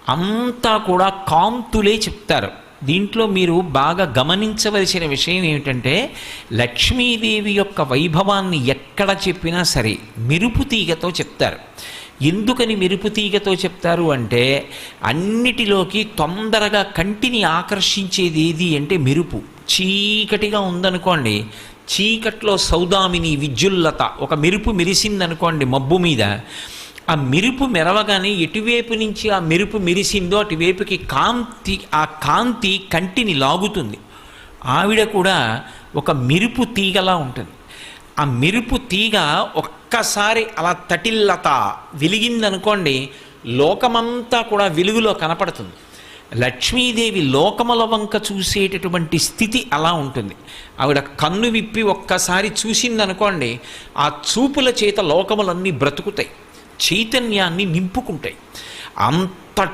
అంతా కూడా కాంతులే చెప్తారు. దీంట్లో మీరు బాగా గమనించవలసిన విషయం ఏమిటంటే, లక్ష్మీదేవి యొక్క వైభవాన్ని ఎక్కడ చెప్పినా సరే మెరుపు తీగతో చెప్తారు. ఎందుకని మెరుపు తీగతో చెప్తారు అంటే, అన్నిటిలోకి తొందరగా కంటిని ఆకర్షించేది ఏది అంటే మెరుపు. చీకటిగా ఉందనుకోండి, చీకట్లో సౌదామిని విద్యుల్లత ఒక మెరుపు మెరిసిందనుకోండి మబ్బు మీద, ఆ మెరుపు మెరవగానే ఎటువైపు నుంచి ఆ మెరుపు మెరిసిందో అటువైపుకి ఆ కాంతి కంటిని లాగుతుంది. ఆవిడ కూడా ఒక మెరుపు తీగలా ఉంటుంది. ఆ మెరుపు తీగ ఒక్కసారి అలా తటిల్లత వెలిగిందనుకోండి, లోకమంతా కూడా వెలుగులో కనపడుతుంది. లక్ష్మీదేవి లోకముల వంక చూసేటటువంటి స్థితి అలా ఉంటుంది. ఆవిడ కన్ను విప్పి ఒక్కసారి చూసిందనుకోండి, ఆ చూపుల చేత లోకములన్నీ బ్రతుకుతాయి, చైతన్యాన్ని నింపుకుంటాయి. అంతటి